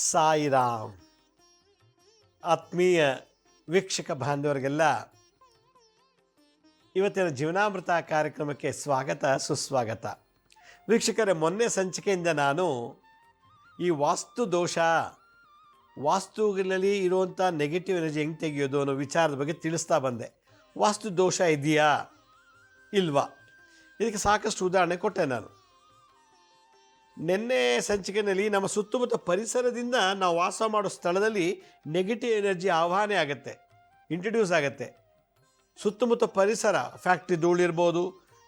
ಸಾಯಿರಾಮ್. ಆತ್ಮೀಯ ವೀಕ್ಷಕ ಬಾಂಧವರಿಗೆಲ್ಲ ಇವತ್ತಿನ ಜೀವನಾಮೃತ ಕಾರ್ಯಕ್ರಮಕ್ಕೆ ಸ್ವಾಗತ ಸುಸ್ವಾಗತ. ವೀಕ್ಷಕರೇ, ಮೊನ್ನೆ ಸಂಚಿಕೆಯಿಂದ ನಾನು ಈ ವಾಸ್ತು ದೋಷ, ವಾಸ್ತುಗಳಲ್ಲಿ ಇರುವಂಥ ನೆಗೆಟಿವ್ ಎನರ್ಜಿ ಹೆಂಗೆ ತೆಗೆಯೋದು ಅನ್ನೋ ವಿಚಾರದ ಬಗ್ಗೆ ತಿಳಿಸ್ತಾ ಬಂದೆ. ವಾಸ್ತು ದೋಷ ಇದೆಯಾ ಇಲ್ವಾ, ಇದಕ್ಕೆ ಸಾಕಷ್ಟು ಉದಾಹರಣೆ ಕೊಟ್ಟೆ ನಾನು. ನಿನ್ನೆ ಸಂಚಿಕೆಯಲ್ಲಿ ನಮ್ಮ ಸುತ್ತಮುತ್ತ ಪರಿಸರದಿಂದ ನಾವು ವಾಸ ಮಾಡೋ ಸ್ಥಳದಲ್ಲಿ ನೆಗೆಟಿವ್ ಎನರ್ಜಿ ಆವಾಹನೆ ಆಗುತ್ತೆ, ಇಂಟ್ರಡ್ಯೂಸ್ ಆಗುತ್ತೆ. ಸುತ್ತಮುತ್ತ ಪರಿಸರ, ಫ್ಯಾಕ್ಟ್ರಿ ಧೂಳಿರ್ಬೋದು,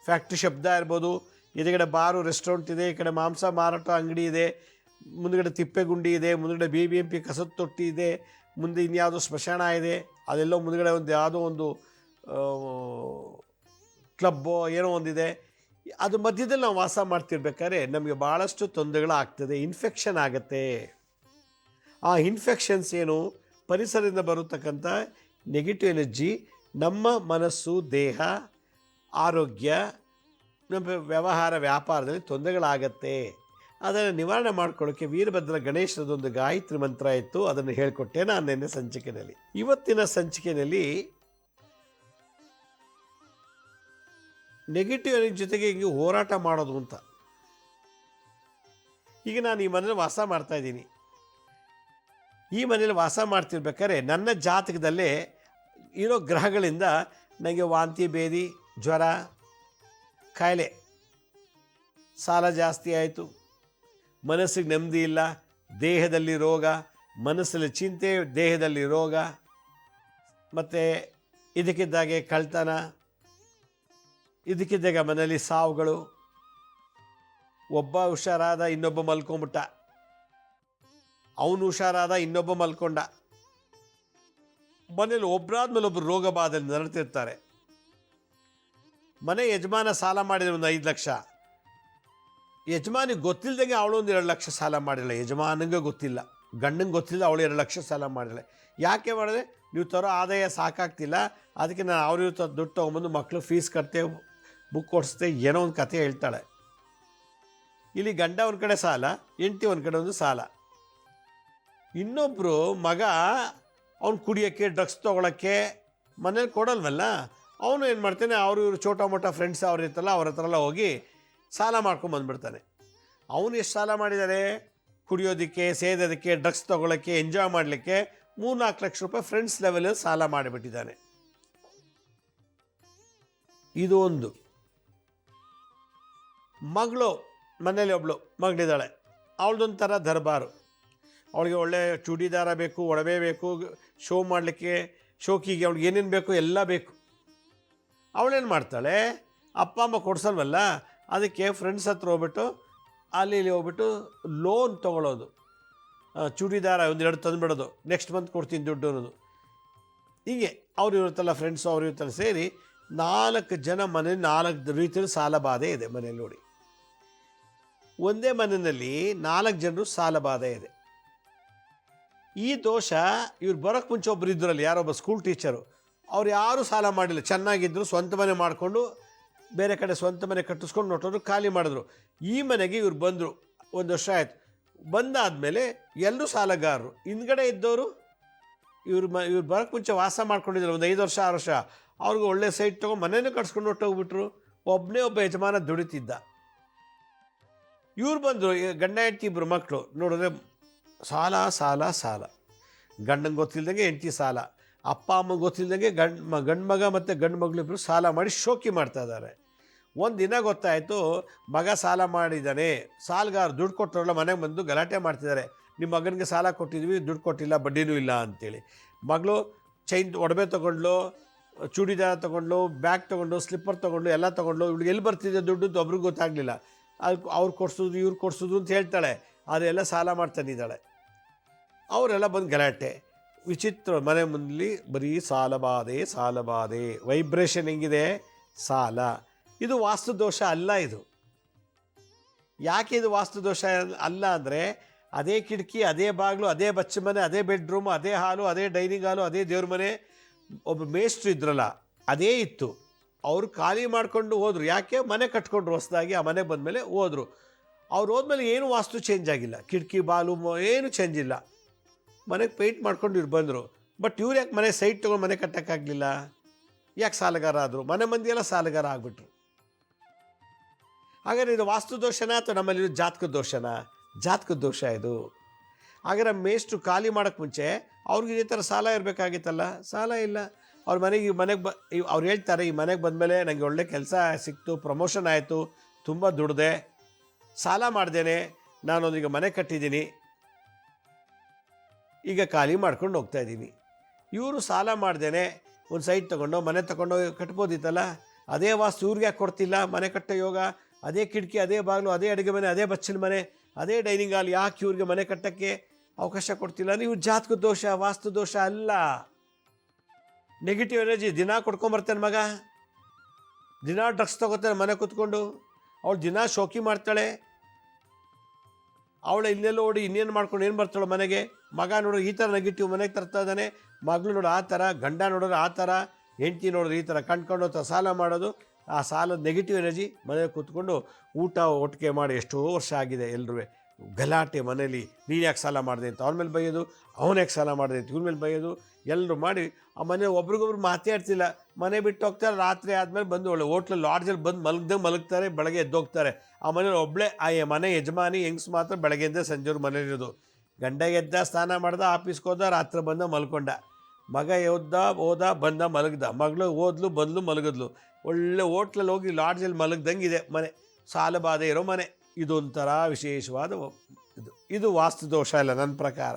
ಫ್ಯಾಕ್ಟ್ರಿ ಶಬ್ದ ಇರ್ಬೋದು, ಎದುರುಗಡೆ ಬಾರು ರೆಸ್ಟೋರೆಂಟ್ ಇದೆ, ಈ ಕಡೆ ಮಾಂಸ ಮಾರಾಟ ಅಂಗಡಿ ಇದೆ, ಮುಂದುಗಡೆ ತಿಪ್ಪೆಗುಂಡಿ ಇದೆ, ಮುಂದುಗಡೆ BBMP ಕಸದ ತೊಟ್ಟಿ ಇದೆ, ಮುಂದೆ ಇನ್ಯಾವುದೋ ಸ್ಮಶಾನ ಇದೆ, ಅದೆಲ್ಲೋ ಮುಂದುಗಡೆ ಒಂದು ಯಾವುದೋ ಒಂದು ಕ್ಲಬ್ಬೋ ಏನೋ ಒಂದಿದೆ. ಅದು ಮಧ್ಯದಲ್ಲಿ ನಾವು ವಾಸ ಮಾಡ್ತಿರ್ಬೇಕಾದ್ರೆ ನಮಗೆ ಭಾಳಷ್ಟು ತೊಂದರೆಗಳಾಗ್ತದೆ, ಇನ್ಫೆಕ್ಷನ್ ಆಗುತ್ತೆ. ಆ ಇನ್ಫೆಕ್ಷನ್ಸ್ ಏನು, ಪರಿಸರದಿಂದ ಬರತಕ್ಕಂಥ ನೆಗೆಟಿವ್ ಎನರ್ಜಿ ನಮ್ಮ ಮನಸ್ಸು, ದೇಹ, ಆರೋಗ್ಯ, ನಮ್ಮ ವ್ಯವಹಾರ ವ್ಯಾಪಾರದಲ್ಲಿ ತೊಂದರೆಗಳಾಗತ್ತೆ. ಅದನ್ನು ನಿವಾರಣೆ ಮಾಡ್ಕೊಳ್ಳೋಕ್ಕೆ ವೀರಭದ್ರ ಗಣೇಶನದೊಂದು ಗಾಯತ್ರಿ ಮಂತ್ರ ಇತ್ತು, ಅದನ್ನು ಹೇಳಿಕೊಟ್ಟೆ ನಾನು ನಿನ್ನೆ ಸಂಚಿಕೆಯಲ್ಲಿ. ಇವತ್ತಿನ ಸಂಚಿಕೆಯಲ್ಲಿ ನೆಗೆಟಿವ್ ಎನರ್ಜಿ ಜೊತೆಗೆ ಹಿಂಗೆ ಹೋರಾಟ ಮಾಡೋದು ಅಂತ. ಈಗ ನಾನು ಈ ಮನೇಲಿ ವಾಸ ಮಾಡ್ತಾಯಿದ್ದೀನಿ. ಈ ಮನೇಲಿ ವಾಸ ಮಾಡ್ತಿರ್ಬೇಕಾದ್ರೆ ನನ್ನ ಜಾತಕದಲ್ಲೇ ಇರೋ ಗ್ರಹಗಳಿಂದ ನನಗೆ ವಾಂತಿ, ಭೇದಿ, ಜ್ವರ, ಕಾಯಿಲೆ, ಸಾಲ ಜಾಸ್ತಿ ಆಯಿತು, ಮನಸ್ಸಿಗೆ ನೆಮ್ಮದಿ ಇಲ್ಲ, ದೇಹದಲ್ಲಿ ರೋಗ, ಮನಸ್ಸಲ್ಲಿ ಚಿಂತೆ, ದೇಹದಲ್ಲಿ ರೋಗ, ಮತ್ತು ಇದಕ್ಕಿದ್ದಾಗೆ ಕಳ್ತನ, ಇದಕ್ಕಿದ್ದಾಗ ಮನೆಯಲ್ಲಿ ಸಾವುಗಳು, ಒಬ್ಬ ಹುಷಾರಾದ ಇನ್ನೊಬ್ಬ ಮಲ್ಕೊಂಬಿಟ್ಟ, ಅವನು ಹುಷಾರಾದ ಇನ್ನೊಬ್ಬ ಮಲ್ಕೊಂಡ, ಮನೇಲಿ ಒಬ್ಬರಾದ್ಮೇಲೆ ಒಬ್ಬರು ರೋಗ ಬಾಧೆಯಲ್ಲಿ ನರಳ್ತಿರ್ತಾರೆ. ಮನೆ ಯಜಮಾನ ಸಾಲ ಮಾಡಿದ್ರೆ ಒಂದು 5 ಲಕ್ಷ, ಯಜಮಾನಿಗೆ ಗೊತ್ತಿಲ್ಲದಂಗೆ ಅವಳು ಒಂದು 2 ಲಕ್ಷ ಸಾಲ ಮಾಡಿಲ್ಲ. ಯಜಮಾನಿಗೆ ಗೊತ್ತಿಲ್ಲ, ಗಂಡಂಗೆ ಗೊತ್ತಿಲ್ಲ, ಅವಳು 2 ಲಕ್ಷ ಸಾಲ ಮಾಡಿಲ್ಲ. ಯಾಕೆ ಮಾಡಿದ್ರೆ, ನೀವು ತರೋ ಆದಾಯ ಸಾಕಾಗ್ತಿಲ್ಲ, ಅದಕ್ಕೆ ನಾನು ಅವ್ರ ದುಡ್ಡು ತೊಗೊಂಬಂದು ಮಕ್ಕಳು ಫೀಸ್ ಕಟ್ತೆ, ಬುಕ್ ಕೊಡಿಸ್ತೆ, ಏನೋ ಒಂದು ಕತೆ ಹೇಳ್ತಾಳೆ. ಇಲ್ಲಿ ಗಂಡ ಒಂದು ಕಡೆ ಸಾಲ, ಹೆಂಡತಿ ಒಂದು ಕಡೆ ಒಂದು ಸಾಲ. ಇನ್ನೊಬ್ಬರು ಮಗ ಅವ್ನು ಕುಡಿಯೋಕ್ಕೆ, ಡ್ರಗ್ಸ್ ತೊಗೊಳಕ್ಕೆ ಮನೇಲಿ ಕೊಡಲ್ವಲ್ಲ, ಅವನು ಏನು ಮಾಡ್ತಾನೆ, ಅವರು ಇವರು ಚೋಟ ಮೋಟ ಫ್ರೆಂಡ್ಸ್ ಅವ್ರು ಇರ್ತಲ್ಲ, ಅವ್ರ ಹತ್ರ ಎಲ್ಲ ಹೋಗಿ ಸಾಲ ಮಾಡ್ಕೊಂಬಂದ್ಬಿಡ್ತಾನೆ. ಅವನು ಎಷ್ಟು ಸಾಲ ಮಾಡಿದ್ದಾರೆ, ಕುಡಿಯೋದಕ್ಕೆ, ಸೇದೋದಕ್ಕೆ, ಡ್ರಗ್ಸ್ ತೊಗೊಳಕ್ಕೆ, ಎಂಜಾಯ್ ಮಾಡಲಿಕ್ಕೆ 3-4 ಲಕ್ಷ ರೂಪಾಯಿ ಫ್ರೆಂಡ್ಸ್ ಲೆವೆಲಲ್ಲಿ ಸಾಲ ಮಾಡಿಬಿಟ್ಟಿದ್ದಾನೆ. ಇದು ಒಂದು. ಮಗಳು, ಮನೇಲಿ ಒಬ್ಳು ಮಗಳಿದ್ದಾಳೆ, ಅವಳದೊಂಥರ ದರ್ಬಾರು. ಅವಳಿಗೆ ಒಳ್ಳೆ ಚೂಡಿದಾರ ಬೇಕು, ಒಡವೆ ಬೇಕು, ಶೋ ಮಾಡಲಿಕ್ಕೆ, ಶೋಕಿಗೆ ಅವಳಿಗೆ ಏನೇನು ಬೇಕು ಎಲ್ಲ ಬೇಕು. ಅವಳೇನು ಮಾಡ್ತಾಳೆ, ಅಪ್ಪ ಅಮ್ಮ ಕೊಡ್ಸಲ್ವಲ್ಲ, ಅದಕ್ಕೆ ಫ್ರೆಂಡ್ಸ್ ಹತ್ರ ಹೋಗ್ಬಿಟ್ಟು ಅಲ್ಲಿ ಇಲ್ಲಿ ಹೋಗ್ಬಿಟ್ಟು ಲೋನ್ ತೊಗೊಳ್ಳೋದು, ಚೂಡಿದಾರ 1-2 ತಂದುಬಿಡೋದು, ನೆಕ್ಸ್ಟ್ ಮಂತ್ ಕೊಡ್ತೀನಿ ದುಡ್ಡು ಅನ್ನೋದು. ಹೀಗೆ ಅವ್ರು ಇರುತ್ತಲ್ಲ ಫ್ರೆಂಡ್ಸು, ಅವ್ರು ಇರುತ್ತಲ್ಲ ಸೇರಿ 4 ಜನ ಮನೇಲಿ 4 ರೀತಿಯಲ್ಲಿ ಸಾಲ ಬಾಧೆ ಇದೆ ಮನೇಲಿ. ನೋಡಿ, ಒಂದೇ ಮನೆಯಲ್ಲಿ 4 ಜನರು ಸಾಲ ಬಾಧೆ ಇದೆ. ಈ ದೋಷ ಇವ್ರು ಬರೋಕ್ಕೆ ಮುಂಚೆ ಒಬ್ಬರು ಇದ್ರಲ್ಲಿ, ಯಾರೊಬ್ಬ ಸ್ಕೂಲ್ ಟೀಚರು, ಅವ್ರು ಯಾರೂ ಸಾಲ ಮಾಡಿಲ್ಲ, ಚೆನ್ನಾಗಿದ್ದರು, ಸ್ವಂತ ಮನೆ ಮಾಡಿಕೊಂಡು ಬೇರೆ ಕಡೆ ಸ್ವಂತ ಮನೆ ಕಟ್ಟಿಸ್ಕೊಂಡು ನೋಟೋರು ಖಾಲಿ ಮಾಡಿದ್ರು. ಈ ಮನೆಗೆ ಇವ್ರು ಬಂದರು, 1 ವರ್ಷ ಆಯಿತು. ಬಂದಾದಮೇಲೆ ಎಲ್ಲರೂ ಸಾಲಗಾರರು. ಹಿಂದ್ಗಡೆ ಇದ್ದವರು ಇವ್ರು ಬರೋಕ್ಕೆ ಮುಂಚೆ ವಾಸ ಮಾಡ್ಕೊಂಡಿದ್ರು ಒಂದು 5 ವರ್ಷ 6 ವರ್ಷ, ಅವ್ರಿಗೆ ಒಳ್ಳೆ ಸೈಟ್ ತೊಗೊಂಡು ಮನೇನೂ ಕಟ್ಸ್ಕೊಂಡು ಹೊಟ್ಟೋಗ್ಬಿಟ್ರು. ಒಬ್ಬ ಯಜಮಾನ ದುಡಿತಿದ್ದ. ಇವ್ರು ಬಂದರು, ಗಂಡ ಹೆಂಡತಿ ಇಬ್ಬರು ಮಕ್ಕಳು. ನೋಡಿದ್ರೆ ಸಾಲ ಸಾಲ ಸಾಲ, ಗಂಡಂಗೆ ಗೊತ್ತಿಲ್ಲದಂಗೆ ಹೆಂಡತಿ ಸಾಲ, ಅಪ್ಪ ಅಮ್ಮಂಗೆ ಗೊತ್ತಿಲ್ಲದಂಗೆ ಗಂಡು ಮಗ ಮತ್ತು ಗಂಡು ಮಗಳಿಬ್ಬರು ಸಾಲ ಮಾಡಿ ಶೋಕಿ ಮಾಡ್ತಾ ಇದ್ದಾರೆ. ಒಂದು ದಿನ ಗೊತ್ತಾಯಿತು, ಮಗ ಸಾಲ ಮಾಡಿದ್ದಾನೆ, ಸಾಲಗಾರ ದುಡ್ಡು ಕೊಟ್ಟರಲ್ಲ ಮನೆಗೆ ಬಂದು ಗಲಾಟೆ ಮಾಡ್ತಿದ್ದಾರೆ, ನಿಮ್ಮ ಮಗನಿಗೆ ಸಾಲ ಕೊಟ್ಟಿದ್ವಿ, ದುಡ್ಡು ಕೊಟ್ಟಿಲ್ಲ, ಬಡ್ಡಿನೂ ಇಲ್ಲ ಅಂತೇಳಿ. ಮಗಳು ಚೈನ್, ಒಡವೆ ತೊಗೊಂಡ್ಲು, ಚೂಡಿದಾರ ತೊಗೊಂಡ್ಲು, ಬ್ಯಾಗ್ ತೊಗೊಂಡು, ಸ್ಲಿಪ್ಪರ್ ತೊಗೊಂಡು, ಎಲ್ಲ ತೊಗೊಂಡ್ಲು. ಇವ್ಳಿಗೆ ಎಲ್ಲಿ ಬರ್ತಿದೆ ದುಡ್ಡು ಅಂತ ಒಬ್ರಿಗೆ ಗೊತ್ತಾಗಲಿಲ್ಲ. ಅದಕ್ಕೆ ಅವ್ರು ಕೊಡ್ಸೋದು ಇವ್ರು ಕೊಡ್ಸೋದು ಅಂತ ಹೇಳ್ತಾಳೆ, ಅದೆಲ್ಲ ಸಾಲ ಮಾಡ್ತಾನಿದ್ದಾಳೆ. ಅವರೆಲ್ಲ ಬಂದು ಗಲಾಟೆ, ವಿಚಿತ್ರ. ಮನೆ ಮುಂದೆ ಬರೀ ಸಾಲಬಾಧೆ ಸಾಲಬಾಧೆ, ವೈಬ್ರೇಷನ್ ಹೆಂಗಿದೆ, ಸಾಲ. ಇದು ವಾಸ್ತು ದೋಷ ಅಲ್ಲ. ಇದು ಯಾಕೆ ಇದು ವಾಸ್ತು ದೋಷ ಅಲ್ಲ ಅಂದರೆ, ಅದೇ ಕಿಟಕಿ, ಅದೇ ಬಾಗಿಲು, ಅದೇ ಬಚ್ಚ ಮನೆ, ಅದೇ ಬೆಡ್ರೂಮು, ಅದೇ ಹಾಲು, ಅದೇ ಡೈನಿಂಗ್ ಹಾಲು, ಅದೇ ದೇವ್ರ ಮನೆ. ಒಬ್ಬ ಮೇಷ್ಟ್ರು ಇದ್ರಲ್ಲ, ಅದೇ ಇತ್ತು. ಅವರು ಖಾಲಿ ಮಾಡಿಕೊಂಡು ಹೋದರು. ಯಾಕೆ, ಮನೆ ಕಟ್ಕೊಂಡ್ರು ಹೊಸದಾಗಿ, ಆ ಮನೆ ಬಂದಮೇಲೆ ಹೋದರು. ಅವ್ರು ಹೋದ್ಮೇಲೆ ಏನು ವಾಸ್ತು ಚೇಂಜ್ ಆಗಿಲ್ಲ, ಕಿಟಕಿ ಬಾಲು ಏನು ಚೇಂಜ್ ಇಲ್ಲ, ಮನೆಗೆ ಪೇಂಟ್ ಮಾಡ್ಕೊಂಡು ಇವ್ರು ಬಂದರು. ಬಟ್ ಇವ್ರು ಯಾಕೆ ಮನೆ ಸೈಟ್ ತೊಗೊಂಡು ಮನೆ ಕಟ್ಟೋಕ್ಕಾಗಲಿಲ್ಲ? ಯಾಕೆ ಸಾಲಗಾರ ಆದರು? ಮನೆ ಮಂದಿಯೆಲ್ಲ ಸಾಲಗಾರ ಆಗಿಬಿಟ್ರು. ಹಾಗಾದ್ರೆ ಇದು ವಾಸ್ತು ದೋಷನಾ ಅಥವಾ ನಮ್ಮಲ್ಲಿರೋ ಜಾತಕದ ದೋಷನಾ? ಜಾತಕದ ದೋಷ ಇದು. ಹಾಗಾದ್ರೆ ಮೇಷ್ಟ್ರು ಖಾಲಿ ಮಾಡೋಕ್ಕೆ ಮುಂಚೆ ಅವ್ರಿಗೆ ಇದೇ ಥರ ಸಾಲ ಇರಬೇಕಾಗಿತ್ತಲ್ಲ, ಸಾಲ ಇಲ್ಲ. ಅವ್ರ ಅವ್ರು ಹೇಳ್ತಾರೆ, ಈ ಮನೆಗೆ ಬಂದಮೇಲೆ ನನಗೆ ಒಳ್ಳೆ ಕೆಲಸ ಸಿಕ್ತು, ಪ್ರಮೋಷನ್ ಆಯಿತು, ತುಂಬ ದುಡ್ದೆ, ಸಾಲ ಮಾಡ್ದೇನೆ ನಾನೊಂದೀಗ ಮನೆ ಕಟ್ಟಿದ್ದೀನಿ, ಈಗ ಖಾಲಿ ಮಾಡ್ಕೊಂಡು ಹೋಗ್ತಾ ಇದ್ದೀನಿ. ಇವರು ಸಾಲ ಮಾಡ್ದೇನೆ ಒಂದು ಸೈಟ್ ತೊಗೊಂಡು ಮನೆ ತೊಗೊಂಡು ಕಟ್ಬೋದಿತ್ತಲ್ಲ. ಅದೇ ವಾಸ್ತು ಇವ್ರಿಗೆ ಯಾಕೆ ಕೊಡ್ತಿಲ್ಲ? ಮನೆ ಕಟ್ಟೋ ಯೋಗ, ಅದೇ ಕಿಟಕಿ, ಅದೇ ಬಾಗಿಲು, ಅದೇ ಅಡುಗೆ ಮನೆ, ಅದೇ ಬಚ್ಚಿನ ಮನೆ, ಅದೇ ಡೈನಿಂಗ್ ಹಾಲ್, ಯಾಕೆ ಇವ್ರಿಗೆ ಮನೆ ಕಟ್ಟೋಕ್ಕೆ ಅವಕಾಶ ಕೊಡ್ತಿಲ್ಲ? ನೀವು ಜಾತಕ ದೋಷ, ವಾಸ್ತು ದೋಷ ಅಲ್ಲ. ನೆಗೆಟಿವ್ ಎನರ್ಜಿ ದಿನ ಕೊಡ್ಕೊಂಬರ್ತಾನೆ ಮಗ, ದಿನ ಡ್ರಗ್ಸ್ ತೊಗೋತಾನೆ ಮನೆ ಕೂತ್ಕೊಂಡು, ಅವಳು ದಿನ ಶೋಕಿ ಮಾಡ್ತಾಳೆ, ಅವಳು ಇನ್ನೆಲ್ಲ ಓಡಿ ಇನ್ನೇನು ಮಾಡ್ಕೊಂಡು ಏನು ಬರ್ತಾಳೆ ಮನೆಗೆ. ಮಗ ನೋಡೋ ಈ ಥರ ನೆಗೆಟಿವ್ ಮನೆಗೆ ತರ್ತಾ ಇದ್ದಾನೆ, ಮಗಳು ನೋಡೋ ಆ ಥರ, ಗಂಡ ನೋಡೋರು ಆ ಥರ, ಹೆಂಡತಿ ನೋಡೋದು ಈ ಥರ ಕಂಡ್ಕೊಂಡು ಸಾಲ ಮಾಡೋದು. ಆ ಸಾಲದ ನೆಗೆಟಿವ್ ಎನರ್ಜಿ ಮನೆಗೆ ಕೂತ್ಕೊಂಡು ಊಟ ಒಟ್ಟಿಗೆ ಮಾಡಿ ಎಷ್ಟೋ ವರ್ಷ ಆಗಿದೆ. ಎಲ್ಲರೂ ಗಲಾಟೆ ಮನೇಲಿ, ನೀನು ಯಾಕೆ ಸಾಲ ಮಾಡಿದೆ ಅಂತ ಅವ್ರ ಮೇಲೆ ಬೈಯೋದು, ಅವನು ಯಾಕೆ ಸಾಲ ಮಾಡಿದೆ ಅಂತ ಇವ್ರ ಮೇಲೆ ಬೈಯೋದು, ಎಲ್ಲರೂ ಮಾಡಿ ಆ ಮನೆ ಒಬ್ರಿಗೊಬ್ರು ಮಾತಾಡ್ತಿಲ್ಲ. ಮನೆ ಬಿಟ್ಟು ಹೋಗ್ತಾರೆ, ರಾತ್ರಿ ಆದಮೇಲೆ ಬಂದು ಒಳ್ಳೆ ಹೋಟ್ಲಲ್ಲಿ ಲಾಡ್ಜಲ್ಲಿ ಬಂದು ಮಲಗ್ತಾರೆ, ಬೆಳಗ್ಗೆ ಎದ್ದೋಗ್ತಾರೆ. ಆ ಮನೇಲಿ ಒಬ್ಬಳೇ ಆ ಮನೆ ಯಜಮಾನಿ ಹೆಂಗ್ಸ್ ಮಾತ್ರ ಬೆಳಗ್ಗೆಯಿಂದ ಸಂಜೆವ್ರು ಮನೇಲಿರೋದು. ಗಂಡ ಎದ್ದ, ಸ್ನಾನ ಮಾಡ್ದ, ಆಫೀಸ್ಗೆ ಹೋದ, ರಾತ್ರಿ ಬಂದ ಮಲ್ಕೊಂಡ, ಮಗ ಹೋದ ಬಂದ ಮಲಗ್ದ, ಮಗಳು ಓದ್ಲು ಬಂದ್ಲು ಮಲಗಿದ್ಲು. ಒಳ್ಳೆ ಹೋಟ್ಲಲ್ಲಿ ಹೋಗಿ ಲಾಡ್ಜಲ್ಲಿ ಮಲಗ್ದಂಗಿದೆ ಮನೆ, ಸಾಲ ಬಾಧೆ ಇರೋ ಮನೆ. ಇದೊಂಥರ ವಿಶೇಷವಾದ ಇದು ವಾಸ್ತು ದೋಷ ಇಲ್ಲ ನನ್ನ ಪ್ರಕಾರ.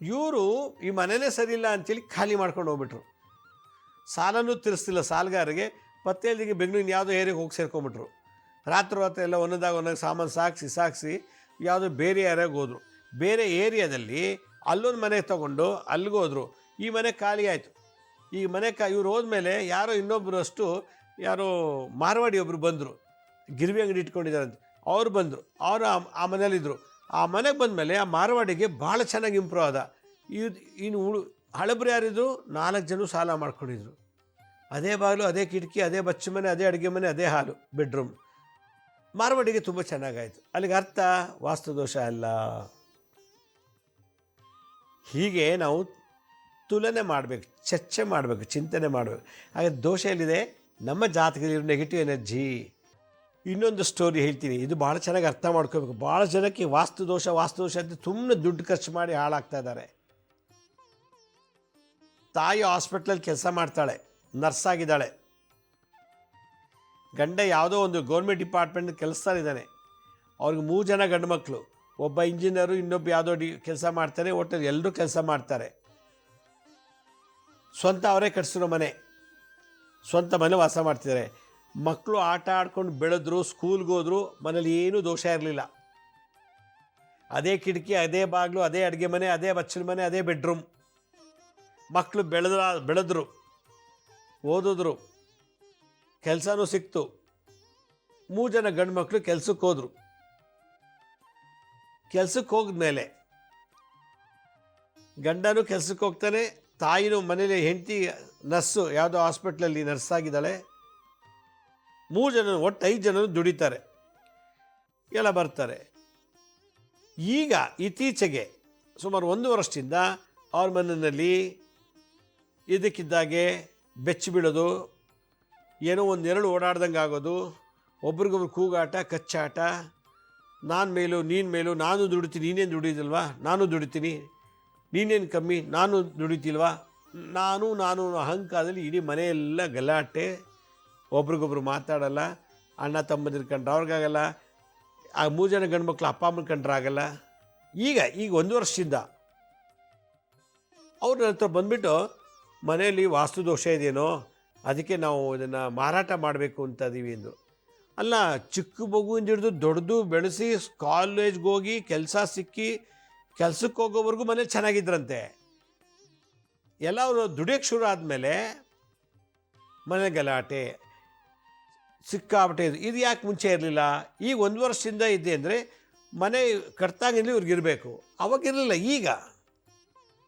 ಇವರು ಈ ಮನೆಯೇ ಸರಿ ಇಲ್ಲ ಅಂತೇಳಿ ಖಾಲಿ ಮಾಡ್ಕೊಂಡು ಹೋಗ್ಬಿಟ್ರು. ಸಾಲನೂ ತೀರಿಸ್ತಿಲ್ಲ ಸಾಲಗಾರರಿಗೆ. ಪತ್ತೇಳಿಗೆ ಬೆಂಗಳೂರಿನ ಯಾವುದೋ ಏರಿಯಾಗೆ ಹೋಗಿ ಸೇರ್ಕೊಂಡ್ಬಿಟ್ರು. ರಾತ್ರಿ ಎಲ್ಲ ಒಂದೊಂದಾಗಿ ಸಾಮಾನು ಸಾಗಿಸಿ ಯಾವುದೋ ಬೇರೆ ಏರಿಯಾಗೆ ಹೋದರು. ಬೇರೆ ಏರಿಯಾದಲ್ಲಿ ಅಲ್ಲೊಂದು ಮನೆ ತೊಗೊಂಡು ಅಲ್ಲಿಗೆ ಹೋದರು. ಈ ಮನೆ ಖಾಲಿ ಆಯಿತು. ಈ ಮನೆ ಇವ್ರು ಹೋದ್ಮೇಲೆ ಯಾರೋ ಇನ್ನೊಬ್ಬರು ಯಾರೋ ಮಾರವಾಡಿ ಒಬ್ಬರು ಬಂದರು, ಗಿರ್ವಿ ಅಂಗಡಿ ಇಟ್ಕೊಂಡಿದ್ದಾರಂತೆ. ಅವ್ರು ಬಂದರು, ಅವರು ಆ ಮನೇಲಿದ್ದರು. ಆ ಮನೆಗೆ ಬಂದಮೇಲೆ ಆ ಮಾರವಾಡಿಗೆ ಭಾಳ ಚೆನ್ನಾಗಿ ಇಂಪ್ರೂವ್ ಆದ. ಇನ್ನು ಹಳಬ್ರು ಯಾರಿದ್ರು 4 ಜನ ಸಾಲ ಮಾಡ್ಕೊಂಡಿದ್ರು. ಅದೇ ಬಾಗಿಲು, ಅದೇ ಕಿಟಕಿ, ಅದೇ ಬಚ್ಚ ಮನೆ, ಅದೇ ಅಡುಗೆ ಮನೆ, ಅದೇ ಹಾಲು, ಬೆಡ್ರೂಮ್. ಮಾರವಾಡಿಗೆ ತುಂಬ ಚೆನ್ನಾಗಾಯಿತು. ಅಲ್ಲಿಗೆ ಅರ್ಥ ವಾಸ್ತು ದೋಷ ಅಲ್ಲ. ಹೀಗೆ ನಾವು ತುಲನೆ ಮಾಡಬೇಕು, ಚರ್ಚೆ ಮಾಡಬೇಕು, ಚಿಂತನೆ ಮಾಡಬೇಕು. ಹಾಗೆ ದೋಷ ಎಲ್ಲಿದೆ? ನಮ್ಮ ಜಾತಕದಲ್ಲಿರೋ ನೆಗೆಟಿವ್ ಎನರ್ಜಿ. ಇನ್ನೊಂದು ಸ್ಟೋರಿ ಹೇಳ್ತೀನಿ, ಇದು ಭಾಳ ಚೆನ್ನಾಗಿ ಅರ್ಥ ಮಾಡ್ಕೋಬೇಕು. ಭಾಳ ಜನಕ್ಕೆ ವಾಸ್ತು ದೋಷ ಅಂತ ಸುಮ್ಮನೆ ದುಡ್ಡು ಖರ್ಚು ಮಾಡಿ ಹಾಳಾಗ್ತಾ ಇದ್ದಾರೆ. ತಾಯಿ ಹಾಸ್ಪಿಟ್ಲಲ್ಲಿ ಕೆಲಸ ಮಾಡ್ತಾಳೆ, ನರ್ಸ್ ಆಗಿದ್ದಾಳೆ. ಗಂಡ ಯಾವುದೋ ಒಂದು ಗೌರ್ಮೆಂಟ್ ಡಿಪಾರ್ಟ್ಮೆಂಟ್ ಕೆಲಸದಲ್ಲಿದ್ದಾನೆ. ಅವ್ರಿಗೆ 3 ಜನ ಗಂಡು ಮಕ್ಕಳು, ಒಬ್ಬ ಇಂಜಿನಿಯರು, ಇನ್ನೊಬ್ಬ ಯಾವುದೋ ಕೆಲಸ ಮಾಡ್ತಾರೆ. ಒಟ್ಟು ಎಲ್ಲರೂ ಕೆಲಸ ಮಾಡ್ತಾರೆ. ಸ್ವಂತ ಅವರೇ ಕಟ್ಸಿರೋ ಮನೆ, ಸ್ವಂತ ಮನೆ ವಾಸ ಮಾಡ್ತಿದ್ದಾರೆ. ಮಕ್ಕಳು ಆಟ ಆಡ್ಕೊಂಡು ಬೆಳೆದ್ರು, ಸ್ಕೂಲ್ಗೆ ಹೋದ್ರು, ಮನೇಲಿ ಏನೂ ದೋಷ ಇರಲಿಲ್ಲ. ಅದೇ ಕಿಟಕಿ, ಅದೇ ಬಾಗಿಲು, ಅದೇ ಅಡುಗೆ ಮನೆ, ಅದೇ ಬಚ್ಚಲ ಮನೆ, ಅದೇ ಬೆಡ್ರೂಮ್. ಮಕ್ಕಳು ಬೆಳೆದ್ರು, ಓದಿದ್ರು, ಕೆಲಸನೂ ಸಿಕ್ತು. 3 ಜನ ಗಂಡು ಮಕ್ಕಳು ಕೆಲಸಕ್ಕೆ ಹೋದರು. ಕೆಲಸಕ್ಕೆ ಹೋಗಿದ್ಮೇಲೆ ಗಂಡನೂ ಕೆಲಸಕ್ಕೆ ಹೋಗ್ತಾನೆ, ತಾಯಿನೂ ಮನೇಲಿ, ಹೆಂಡತಿ ನರ್ಸು, ಯಾವುದೋ ಹಾಸ್ಪಿಟ್ಲಲ್ಲಿ ನರ್ಸ್ ಆಗಿದ್ದಾಳೆ. 3 ಜನ, ಒಟ್ಟು 5 ಜನ ದುಡಿತಾರೆ, ಎಲ್ಲ ಬರ್ತಾರೆ. ಈಗ ಇತ್ತೀಚೆಗೆ ಸುಮಾರು 1 ವರ್ಷದಿಂದ ಅವ್ರ ಮನೆಯಲ್ಲಿ ಇದಕ್ಕಿದ್ದಾಗೆ ಬೆಚ್ಚಿ ಬೀಳೋದು, ಏನೋ ಒಂದೆರಡು ಓಡಾಡ್ದಂಗೆ ಆಗೋದು, ಒಬ್ರಿಗೊಬ್ರು ಕೂಗಾಟ, ಕಚ್ಚಾಟ, ನಾನು ಮೇಲೂ ನೀನು ಮೇಲೂ, ನಾನು ದುಡಿತೀನಿ ನೀನೇನು ದುಡಿದಿಲ್ವಾ, ನಾನು ದುಡಿತೀನಿ ನೀನೇನು ಕಮ್ಮಿ, ನಾನು ದುಡಿತಿಲ್ವಾ, ನಾನು ಅಹಂಕಾರದಲ್ಲಿ ಇಡೀ ಮನೆಯೆಲ್ಲ ಗಲಾಟೆ, ಒಬ್ರಿಗೊಬ್ರು ಮಾತಾಡಲ್ಲ. ಅಣ್ಣ ತಮ್ಮಂದಿರು ಕಂಡ್ರೆ ಅವ್ರಿಗಾಗಲ್ಲ, ಆ 3 ಜನ ಗಂಡು ಮಕ್ಕಳು ಅಪ್ಪ ಅಮ್ಮನ ಕಂಡ್ರೆ ಆಗಲ್ಲ. ಈಗ 1 ವರ್ಷದಿಂದ ಅವ್ರ ಹತ್ರ ಬಂದುಬಿಟ್ಟು ಮನೆಯಲ್ಲಿ ವಾಸ್ತು ದೋಷ ಇದೆಯೇನೋ, ಅದಕ್ಕೆ ನಾವು ಇದನ್ನು ಮಾರಾಟ ಮಾಡಬೇಕು ಅಂತ ಇದೀವಿ ಅಂದರು. ಅಲ್ಲ, ಚಿಕ್ಕ ಮಗುವಿಂದ ಹಿಡಿದು ದೊಡ್ಡದು ಬೆಳೆಸಿ ಕಾಲೇಜ್ಗೆ ಹೋಗಿ ಕೆಲಸ ಸಿಕ್ಕಿ ಕೆಲಸಕ್ಕೆ ಹೋಗೋವರೆಗೂ ಮನೇಲಿ ಚೆನ್ನಾಗಿದ್ರಂತೆ. ಎಲ್ಲ ಅವರು ದುಡಿಯೋಕ್ಕೆ ಶುರು ಆದಮೇಲೆ ಮನೆ ಗಲಾಟೆ ಸಿಕ್ಕಾಬಿಟ್ಟೆ. ಇದು ಯಾಕೆ ಮುಂಚೆ ಇರಲಿಲ್ಲ? ಈಗ 1 ವರ್ಷದಿಂದ ಇದೆ ಅಂದರೆ ಮನೆ ಕಟ್ತಾಗಿರಲಿ ಇವ್ರಿಗಿರಬೇಕು, ಅವಾಗಿರಲಿಲ್ಲ. ಈಗ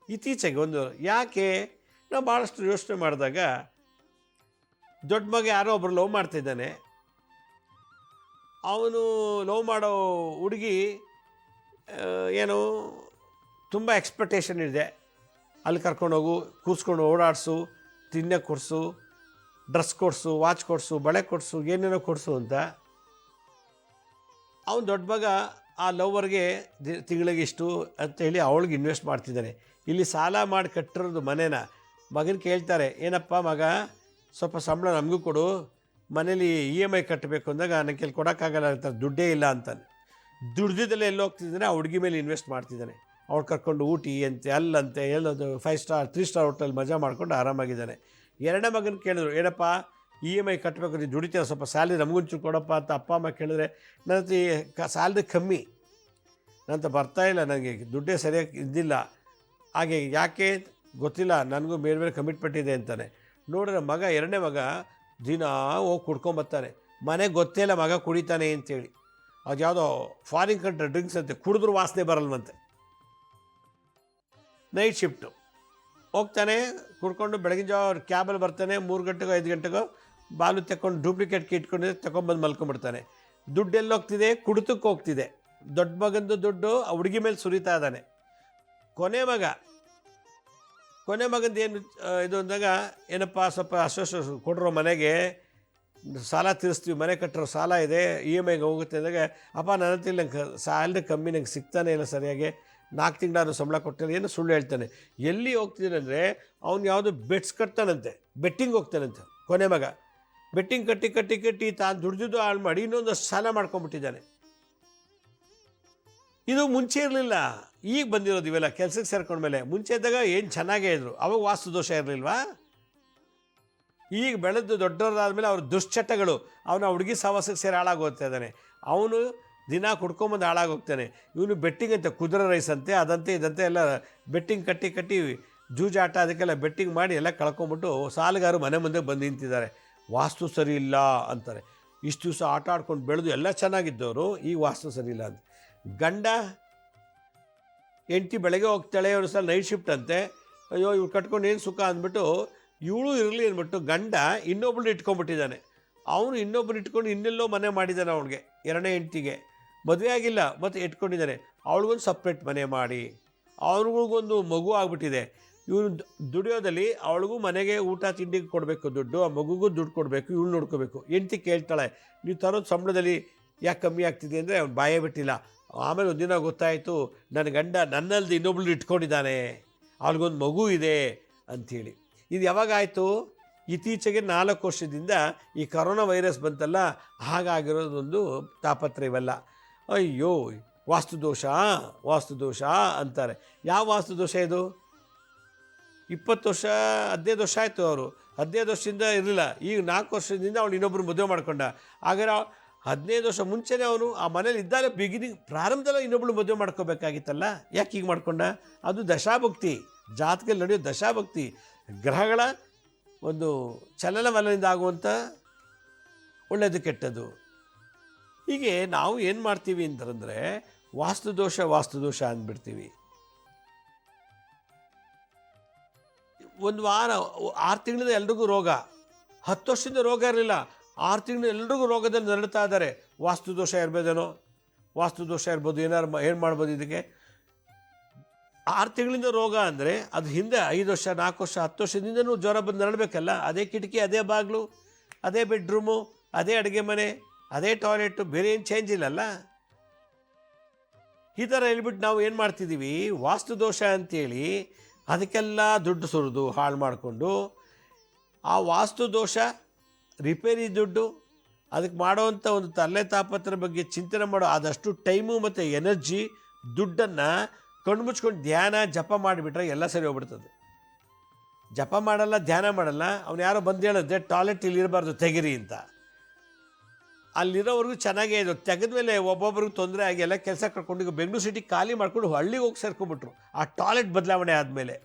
ಇತ್ತೀಚೆಗೆ ಯಾಕೆ ನಾವು ಭಾಳಷ್ಟು ಯೋಚನೆ ಮಾಡಿದಾಗ, ದೊಡ್ಡ ಮಗ ಯಾರೋ ಒಬ್ಬರು ಲವ್ ಮಾಡ್ತಿದ್ದಾನೆ, ಅವನು ಲವ್ ಮಾಡೋ ಹುಡುಗಿ ಏನು ತುಂಬ ಎಕ್ಸ್ಪೆಕ್ಟೇಷನ್ ಇದೆ. ಅಲ್ಲಿ ಕರ್ಕೊಂಡೋಗು, ಕೂರಿಸ್ಕೊಂಡು ಓಡಾಡಿಸು, ತಿನ್ನಕ್ಕೆ ಕೊಡಿಸು, ಡ್ರೆಸ್ ಕೊಡಿಸು, ವಾಚ್ ಕೊಡಿಸು, ಬಳೆ ಕೊಡಿಸು, ಏನೇನೋ ಕೊಡಿಸು ಅಂತ. ಅವನು ದೊಡ್ಡ ಮಗ ಆ ಲವ್ವರ್ಗೆ ತಿಂಗಳಿಗೆ ಇಷ್ಟು ಅಂತೇಳಿ ಅವಳಿಗೆ ಇನ್ವೆಸ್ಟ್ ಮಾಡ್ತಿದ್ದಾನೆ. ಇಲ್ಲಿ ಸಾಲ ಮಾಡಿ ಕಟ್ಟಿರೋದು ಮನೇನ ಮಗನ ಕೇಳ್ತಾರೆ, ಏನಪ್ಪ ಮಗ ಸ್ವಲ್ಪ ಸಂಬಳ ನಮಗೂ ಕೊಡು, ಮನೇಲಿ EMI ಕಟ್ಟಬೇಕು ಅಂದಾಗ ನನಗೆ ಕೆಲ ಕೊಡೋಕ್ಕಾಗಲ್ಲ ಅಂತಾರೆ, ದುಡ್ಡೇ ಇಲ್ಲ ಅಂತಾನೆ. ದುಡ್ದಿದ್ದೆಲ್ಲ ಎಲ್ಲಿ ಹೋಗ್ತಿದ್ದಾನೆ, ಆ ಹುಡುಗಿ ಮೇಲೆ ಇನ್ವೆಸ್ಟ್ ಮಾಡ್ತಿದ್ದಾನೆ. ಅವ್ಳು ಕರ್ಕೊಂಡು ಊಟಿ ಅಂತೆ ಅಲ್ಲಂತೆ ಎಲ್ಲದು 5 ಸ್ಟಾರ್ 3 ಸ್ಟಾರ್ ಹೋಟೆಲ್ ಮಜಾ ಮಾಡ್ಕೊಂಡು ಆರಾಮಾಗಿದ್ದಾನೆ. ಎರಡನೇ ಮಗನ ಕೇಳಿದ್ರು, ಏನಪ್ಪ EMI ಕಟ್ಟಬೇಕು, ನೀವು ದುಡಿತೀರ, ಸ್ವಲ್ಪ ಸ್ಯಾಲ್ರಿ ನಮಗೊಂಚೂರು ಕೊಡಪ್ಪ ಅಂತ ಅಪ್ಪ ಅಮ್ಮ ಕೇಳಿದ್ರೆ, ನನ್ನ ಸ್ಯಾಲ್ರಿ ಕಮ್ಮಿ, ನಂತ ಬರ್ತಾಯಿಲ್ಲ, ನನಗೆ ದುಡ್ಡೇ ಸರಿಯಾಗಿ ಇದ್ದಿಲ್ಲ, ಹಾಗೆ ಯಾಕೆ ಗೊತ್ತಿಲ್ಲ, ನನಗೂ ಬೇರೆ ಬೇರೆ ಕಮಿಟ್ಮೆಂಟ್ ಇದೆ ಅಂತಾನೆ. ನೋಡಿದ್ರೆ ಮಗ, ಎರಡನೇ ಮಗ ದಿನ ಹೋಗಿ ಕುಡ್ಕೊಂಬರ್ತಾನೆ. ಮನೆಗೆ ಗೊತ್ತೇ ಇಲ್ಲ ಮಗ ಕುಡಿತಾನೆ ಅಂತೇಳಿ. ಅದು ಯಾವುದೋ ಫಾರಿನ್ ಕಂಟ್ರಿ ಡ್ರಿಂಕ್ಸ್ ಅಂತೆ, ಕುಡಿದ್ರೂ ವಾಸನೆ ಬರಲ್ವಂತೆ. ನೈಟ್ ಶಿಫ್ಟು ಹೋಗ್ತಾನೆ, ಕುಡ್ಕೊಂಡು ಬೆಳಗಿನ ಜಾವ ಕ್ಯಾಬಲ್ಲಿ ಬರ್ತಾನೆ, 3 ಗಂಟೆಗೋ 5 ಗಂಟೆಗೋ ಬಾಲು ತಗೊಂಡು ಡೂಪ್ಲಿಕೇಟ್ ಕೀ ಇಟ್ಕೊಂಡಿದ್ರೆ ತಗೊಂಬಂದು ಮಲ್ಕೊಂಡ್ಬಿಡ್ತಾನೆ. ದುಡ್ಡೆಲ್ಲಿ ಹೋಗ್ತಿದೆ, ಕುಡಿತಕ್ಕೆ ಹೋಗ್ತಿದೆ. ದೊಡ್ಡ ಮಗಂದು ದುಡ್ಡು ಆ ಹುಡುಗಿ ಮೇಲೆ ಸುರಿತಾ ಇದ್ದಾನೆ. ಕೊನೆ ಮಗಂದು ಏನು ಇದು ಅಂದಾಗ, ಏನಪ್ಪ ಸ್ವಲ್ಪ ಅಷ್ಟು ಕೊಡ್ರೋ, ಮನೆಗೆ ಸಾಲ ತೀರಿಸ್ತೀವಿ, ಮನೆ ಕಟ್ಟಿರೋ ಸಾಲ ಇದೆ, EMIಗೆ ಹೋಗುತ್ತೆ ಅಂದಾಗ, ಅಪ್ಪ ನನ್ನ ಹತ್ರ ನಂಗೆ ಸ್ಯಾಲ್ರಿ ಕಮ್ಮಿ, ನಂಗೆ ಸಿಗ್ತಾನೆ ಇಲ್ಲ ಸರಿಯಾಗಿ, 4 ತಿಂಗಳಾದ್ರೂ ಸಂಬಳ ಕೊಟ್ಟಿಲ್ಲ, ಏನು ಸುಳ್ಳು ಹೇಳ್ತಾನೆ. ಎಲ್ಲಿ ಹೋಗ್ತಿದ್ದಾನೆ ಅಂದರೆ, ಅವ್ನು ಯಾವುದು ಬೆಟ್ಸ್ ಕಟ್ತಾನಂತೆ, ಬೆಟ್ಟಿಂಗ್ ಹೋಗ್ತಾನಂತೆ. ಕೊನೆ ಮಗ ಬೆಟ್ಟಿಂಗ್ ಕಟ್ಟಿ ತಾನು ದುಡ್ದಿದ್ದು ಹಾಳು ಮಾಡಿ ಇನ್ನೊಂದಷ್ಟು ಸಾಲ ಮಾಡ್ಕೊಂಡ್ಬಿಟ್ಟಿದ್ದಾನೆ. ಇದು ಮುಂಚೆ ಇರಲಿಲ್ಲ, ಈಗ ಬಂದಿರೋದು ಇವೆಲ್ಲ ಕೆಲಸಕ್ಕೆ ಸೇರ್ಕೊಂಡ್ಮೇಲೆ. ಮುಂಚೆ ಇದ್ದಾಗ ಏನು ಚೆನ್ನಾಗೇ ಇದ್ರು, ಅವಾಗ ವಾಸ್ತು ದೋಷ ಇರಲಿಲ್ವಾ? ಈಗ ಬೆಳೆದು ದೊಡ್ಡವರಾದ್ಮೇಲೆ ಅವ್ರ ದುಶ್ಚಟಗಳು ಅವನ ಹುಡುಗಿ ಸಹವಾಸಕ್ಕೆ ಸೇರಿ ಹಾಳಾಗೋಗ್ತಾ ಇದ್ದಾನೆ. ಅವನು ದಿನ ಕುಡ್ಕೊಂಬಂದು ಹಾಳಾಗೋಗ್ತಾನೆ. ಇವನು ಬೆಟ್ಟಿಂಗ್ ಅಂತ ಕುದುರೆ ರೈಸ್ ಅಂತೆ, ಅದಂತೆ ಇದಂತೆ ಎಲ್ಲ ಬೆಟ್ಟಿಂಗ್ ಕಟ್ಟಿ ಜೂಜಾಟ ಅದಕ್ಕೆಲ್ಲ ಬೆಟ್ಟಿಂಗ್ ಮಾಡಿ ಎಲ್ಲ ಕಳ್ಕೊಂಬಿಟ್ಟು ಸಾಲಗಾರರು ಮನೆ ಮುಂದೆ ಬಂದು ನಿಂತಿದ್ದಾರೆ. ವಾಸ್ತು ಸರಿ ಇಲ್ಲ ಅಂತಾರೆ. ಇಷ್ಟು ದಿವಸ ಆಟ ಆಡ್ಕೊಂಡು ಬೆಳೆದು ಎಲ್ಲ ಚೆನ್ನಾಗಿದ್ದವರು ಈಗ ವಾಸ್ತು ಸರಿ ಇಲ್ಲ ಅಂತ. ಗಂಡ ಹೆಂಡತಿ ಬೆಳಗ್ಗೆ ಹೋಗ್ತಾಳೆ, ಒಂದು ಸಲ ನೈಟ್ ಶಿಫ್ಟ್ ಅಂತೆ, ಅಯ್ಯೋ ಇವ್ರು ಕಟ್ಕೊಂಡು ಏನು ಸುಖ ಅಂದ್ಬಿಟ್ಟು ಇವಳು ಇರಲಿ ಅಂದ್ಬಿಟ್ಟು ಗಂಡ ಇನ್ನೊಬ್ಬಳು ಇಟ್ಕೊಂಡ್ಬಿಟ್ಟಿದ್ದಾನೆ. ಅವನು ಇನ್ನೊಬ್ಬರು ಇಟ್ಕೊಂಡು ಇನ್ನೆಲ್ಲೋ ಮನೆ ಮಾಡಿದ್ದಾನೆ. ಅವನಿಗೆ ಎರಡನೇ ಹೆಂಡತಿಗೆ ಮದುವೆ ಆಗಿಲ್ಲ, ಮತ್ತು ಇಟ್ಕೊಂಡಿದ್ದಾನೆ. ಅವಳಿಗೊಂದು ಸಪ್ರೇಟ್ ಮನೆ ಮಾಡಿ ಅವ್ರಿಗೊಂದು ಮಗು ಆಗಿಬಿಟ್ಟಿದೆ. ಇವನು ದುಡಿಯೋದಲ್ಲಿ ಅವಳಿಗೂ ಮನೆಗೆ ಊಟ ತಿಂಡಿಗೆ ಕೊಡಬೇಕು ದುಡ್ಡು, ಆ ಮಗುಗೂ ದುಡ್ಡು ಕೊಡಬೇಕು, ಇವಳು ನೋಡ್ಕೋಬೇಕು. ಹೆಂಡತಿ ಕೇಳ್ತಾಳೆ, ನೀವು ತರೋದು ಸಂಬಳದಲ್ಲಿ ಯಾಕೆ ಕಮ್ಮಿ ಆಗ್ತಿದೆ ಅಂದರೆ ಅವ್ನು ಬಾಯೇ ಬಿಟ್ಟಿಲ್ಲ. ಆಮೇಲೆ ಒಂದಿನ ಗೊತ್ತಾಯಿತು, ನನ್ನ ಗಂಡ ನನ್ನಲ್ದು ಇನ್ನೊಬ್ಳು ಇಟ್ಕೊಂಡಿದ್ದಾನೆ, ಅವ್ಳಿಗೊಂದು ಮಗು ಇದೆ ಅಂಥೇಳಿ. ಇದು ಯಾವಾಗಾಯಿತು? ಇತ್ತೀಚೆಗೆ 4 ವರ್ಷದಿಂದ ಈ ಕರೋನಾ ವೈರಸ್ ಬಂತಲ್ಲ, ಹಾಗಾಗಿರೋದೊಂದು ತಾಪತ್ರ ಇವೆಲ್ಲ. ಅಯ್ಯೋ ವಾಸ್ತು ದೋಷ ಅಂತಾರೆ. ಯಾವ ವಾಸ್ತು ದೋಷ ಇದು? 20 ವರ್ಷ 15 ವರ್ಷ ಆಯಿತು, ಅವರು 15 ವರ್ಷದಿಂದ ಇರಲಿಲ್ಲ, ಈಗ 4 ವರ್ಷದಿಂದ ಅವಳು ಇನ್ನೊಬ್ಬರು ಮದುವೆ ಮಾಡ್ಕೊಂಡ. ಹಾಗಾದ್ರೆ 15 ವರ್ಷ ಮುಂಚೆನೇ ಅವನು ಆ ಮನೇಲಿ ಇದ್ದಾಗ ಪ್ರಾರಂಭದಲ್ಲ ಇನ್ನೊಬ್ಳು ಮದುವೆ ಮಾಡ್ಕೋಬೇಕಾಗಿತ್ತಲ್ಲ, ಯಾಕೆ ಹೀಗೆ ಮಾಡ್ಕೊಂಡ? ಅದು ದಶಾಭಕ್ತಿ, ಜಾತಕದಲ್ಲಿ ನಡೆಯೋ ದಶಾಭಕ್ತಿ, ಗ್ರಹಗಳ ಒಂದು ಚಲನವಲನದಿಂದ ಆಗುವಂಥ ಒಳ್ಳೆಯದು ಕೆಟ್ಟದ್ದು. ಹೀಗೆ ನಾವು ಏನು ಮಾಡ್ತೀವಿ ಅಂತಂದರೆ ವಾಸ್ತು ದೋಷ ಅಂದ್ಬಿಡ್ತೀವಿ. ಒಂದು ವಾರ 6 ತಿಂಗಳಿಂದ ಎಲ್ರಿಗೂ ರೋಗ, 10 ವರ್ಷದಿಂದ ರೋಗ ಇರಲಿಲ್ಲ, 6 ತಿಂಗಳು ಎಲ್ರಿಗೂ ರೋಗದಲ್ಲಿ ನರಳ್ತಾ ಇದ್ದಾರೆ. ವಾಸ್ತು ದೋಷ ಇರ್ಬೋದು, ಏನು ಮಾಡ್ಬೋದು ಇದಕ್ಕೆ? 6 ತಿಂಗಳಿಂದ ರೋಗ ಅಂದರೆ ಅದು ಹಿಂದೆ 5 ವರ್ಷ 4 ವರ್ಷ 10 ವರ್ಷದಿಂದನೂ ಜ್ವರ ಬಂದು ನರಳಬೇಕಲ್ಲ. ಅದೇ ಕಿಟಕಿ, ಅದೇ ಬಾಗಿಲು, ಅದೇ ಬೆಡ್ರೂಮು, ಅದೇ ಅಡುಗೆ ಮನೆ, ಅದೇ ಟಾಯ್ಲೆಟು, ಬೇರೆ ಏನು ಚೇಂಜ್ ಇಲ್ಲಲ್ಲ. ಈ ಥರ ಹೇಳ್ಬಿಟ್ಟು ನಾವು ಏನು ಮಾಡ್ತಿದ್ದೀವಿ, ವಾಸ್ತು ದೋಷ ಅಂತೇಳಿ ಅದಕ್ಕೆಲ್ಲ ದುಡ್ಡು ಸುರಿದು ಹಾಳು ಮಾಡಿಕೊಂಡು, ಆ ವಾಸ್ತು ದೋಷ ರಿಪೇರಿ ದುಡ್ಡು, ಅದಕ್ಕೆ ಮಾಡೋವಂಥ ಒಂದು ತಲೆ ತಾಪತ್ರ ಬಗ್ಗೆ ಚಿಂತನೆ ಮಾಡೋ ಆದಷ್ಟು ಟೈಮು ಮತ್ತು ಎನರ್ಜಿ ದುಡ್ಡನ್ನು ಕಣ್ಮುಚ್ಕೊಂಡು ಧ್ಯಾನ ಜಪ ಮಾಡಿಬಿಟ್ರೆ ಎಲ್ಲ ಸರಿ ಹೋಗ್ಬಿಡ್ತದೆ. ಜಪ ಮಾಡಲ್ಲ, ಧ್ಯಾನ ಮಾಡಲ್ಲ. ಅವನು ಯಾರೋ ಬಂದು ಹೇಳಿದ್ರೆ ಟಾಯ್ಲೆಟ್ ಇಲ್ಲಿರಬಾರ್ದು ತೆಗಿರಿ ಅಂತ, ಅಲ್ಲಿರೋವರೆಗೂ ಚೆನ್ನಾಗೇ ಇದು. ತೆಗೆದ್ಮೇಲೆ ಒಬ್ಬೊಬ್ರಿಗೆ ತೊಂದರೆ ಆಗಿ ಎಲ್ಲ ಕೆಲಸ ಕಳ್ಕೊಂಡು ಈಗ ಬೆಂಗಳೂರು ಸಿಟಿ ಖಾಲಿ ಮಾಡ್ಕೊಂಡು ಹಳ್ಳಿಗೆ ಹೋಗಿ ಸೇರ್ಕೊಂಡ್ಬಿಟ್ರು ಆ ಟಾಯ್ಲೆಟ್ ಬದಲಾವಣೆ ಆದಮೇಲೆ.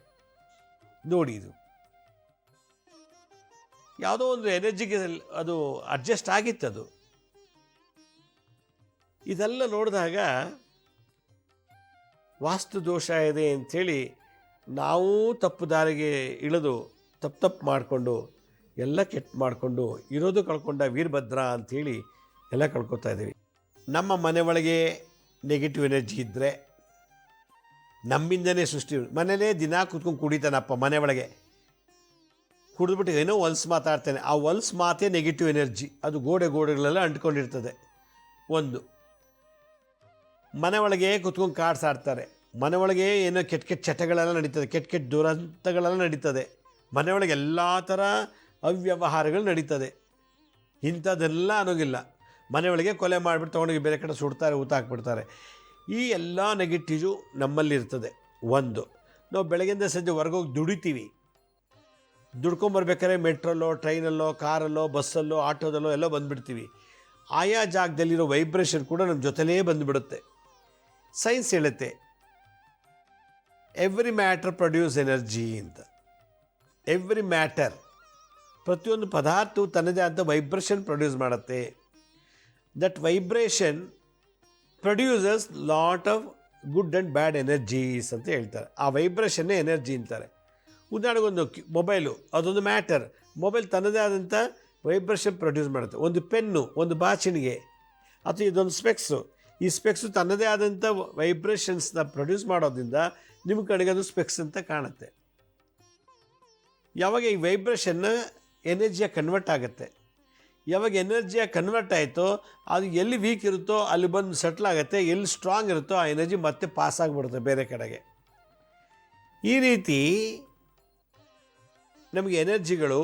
ನೋಡಿ, ಇದು ಯಾವುದೋ ಒಂದು ಎನರ್ಜಿಗೆ ಅದು ಅಡ್ಜಸ್ಟ್ ಆಗಿತ್ತದು. ಇದೆಲ್ಲ ನೋಡಿದಾಗ ವಾಸ್ತು ದೋಷ ಇದೆ ಅಂಥೇಳಿ ನಾವು ತಪ್ಪು ದಾರಿಗೆ ಇಳಿದು ತಪ್ಪು ಮಾಡಿಕೊಂಡು ಎಲ್ಲ ಕೆಟ್ಟು ಮಾಡಿಕೊಂಡು ಇರೋದು ಕಳ್ಕೊಂಡ ವೀರಭದ್ರ ಅಂಥೇಳಿ ಎಲ್ಲ ಕಳ್ಕೊತಾ ಇದ್ದೀವಿ. ನಮ್ಮ ಮನೆ ಒಳಗೆ ನೆಗೆಟಿವ್ ಎನರ್ಜಿ ಇದ್ದರೆ ನಮ್ಮಿಂದನೇ ಸೃಷ್ಟಿ. ಮನೇಲೇ ದಿನ ಕೂತ್ಕೊಂಡು ಕುಡಿತಾನಪ್ಪ ಮನೆ ಒಳಗೆ, ಕುಡಿದ್ಬಿಟ್ಟು ಏನೋ ಹೊಲ್ಸು ಮಾತಾಡ್ತಾನೆ, ಆ ಹೊಲ್ಸು ಮಾತೇ ನೆಗೆಟಿವ್ ಎನರ್ಜಿ, ಅದು ಗೋಡೆಗಳೆಲ್ಲ ಅಂಟ್ಕೊಂಡಿರ್ತದೆ. ಒಂದು ಮನೆ ಒಳಗೆ ಕೂತ್ಕೊಂಡು ಕಾರ್ಡ್ಸ್ ಆಡ್ತಾರೆ, ಮನೆ ಒಳಗೆ ಏನೋ ಕೆಟ್ಟ ಚಟಗಳೆಲ್ಲ ನಡೀತದೆ, ಕೆಟ್ಟ ದುರಂತಗಳೆಲ್ಲ ನಡೀತದೆ, ಮನೆಯೊಳಗೆ ಎಲ್ಲ ಥರ ಅವ್ಯವಹಾರಗಳು ನಡೀತದೆ. ಇಂಥದ್ದೆಲ್ಲ ಅನ್ನೋಗಿಲ್ಲ, ಮನೆಯೊಳಗೆ ಕೊಲೆ ಮಾಡಿಬಿಟ್ಟು ತೊಗೊಂಡೋಗಿ ಬೇರೆ ಕಡೆ ಸುಡ್ತಾರೆ, ಊತ ಹಾಕ್ಬಿಡ್ತಾರೆ. ಈ ಎಲ್ಲ ನೆಗೆಟಿವು ನಮ್ಮಲ್ಲಿರ್ತದೆ. ಒಂದು, ನಾವು ಬೆಳಗ್ಗೆಯಿಂದ ಸಂಜೆ ಹೊರಗೋಗಿ ದುಡಿತೀವಿ, ದುಡ್ಕೊಂಬರ್ಬೇಕಾದ್ರೆ ಮೆಟ್ರಲ್ಲೋ, ಟ್ರೈನಲ್ಲೋ, ಕಾರಲ್ಲೋ, ಬಸ್ಸಲ್ಲೋ, ಆಟೋದಲ್ಲೋ ಎಲ್ಲ ಬಂದುಬಿಡ್ತೀವಿ. ಆಯಾ ಜಾಗದಲ್ಲಿರೋ ವೈಬ್ರೇಷನ್ ಕೂಡ ನಮ್ಮ ಜೊತೆಲೇ ಬಂದುಬಿಡುತ್ತೆ. ಸೈನ್ಸ್ ಹೇಳುತ್ತೆ ಎವ್ರಿ ಮ್ಯಾಟರ್ ಪ್ರೊಡ್ಯೂಸ್ ಎನರ್ಜಿ ಅಂತ. ಎವ್ರಿ ಮ್ಯಾಟರ್, ಪ್ರತಿಯೊಂದು ಪದಾರ್ಥವು ತನ್ನದೇ ಆದ ವೈಬ್ರೇಷನ್ ಪ್ರೊಡ್ಯೂಸ್ ಮಾಡುತ್ತೆ. That vibration produces lot of good and bad energies ಅಂತ ಹೇಳ್ತಾರೆ. ಆ ವೈಬ್ರೇಷನ್ನೇ ಎನರ್ಜಿ ಅಂತಾರೆ. ಉದಾಹರಣೆಗೊಂದು ಮೊಬೈಲು, ಅದೊಂದು ಮ್ಯಾಟರ್. ಮೊಬೈಲ್ ತನ್ನದೇ ಆದಂಥ ವೈಬ್ರೇಷನ್ ಪ್ರೊಡ್ಯೂಸ್ ಮಾಡುತ್ತೆ. ಒಂದು ಪೆನ್ನು, ಒಂದು ಬಾಚಿಣಿಗೆ, ಅಥವಾ ಇದೊಂದು ಸ್ಪೆಕ್ಸು, ಈ ಸ್ಪೆಕ್ಸು ತನ್ನದೇ ಆದಂಥ ವೈಬ್ರೇಷನ್ಸ್ನ ಪ್ರೊಡ್ಯೂಸ್ ಮಾಡೋದ್ರಿಂದ ನಿಮ್ಮ ಕಡೆಗೆ ಅದು ಸ್ಪೆಕ್ಸ್ ಅಂತ ಕಾಣುತ್ತೆ. ಯಾವಾಗ ಈ ವೈಬ್ರೇಷನ್ನ ಎನರ್ಜಿಯಾಗಿ ಕನ್ವರ್ಟ್ ಆಗುತ್ತೆ, ಯಾವಾಗ ಎನರ್ಜಿಯಾಗಿ ಕನ್ವರ್ಟ್ ಆಯಿತೋ ಅದು ಎಲ್ಲಿ ವೀಕ್ ಇರುತ್ತೋ ಅಲ್ಲಿ ಬಂದು ಸೆಟ್ಲ್ ಆಗುತ್ತೆ, ಎಲ್ಲಿ ಸ್ಟ್ರಾಂಗ್ ಇರುತ್ತೋ ಆ ಎನರ್ಜಿ ಮತ್ತೆ ಪಾಸ್ ಆಗಿಬಿಡುತ್ತೆ ಬೇರೆ ಕಡೆಗೆ. ಈ ರೀತಿ ನಮಗೆ ಎನರ್ಜಿಗಳು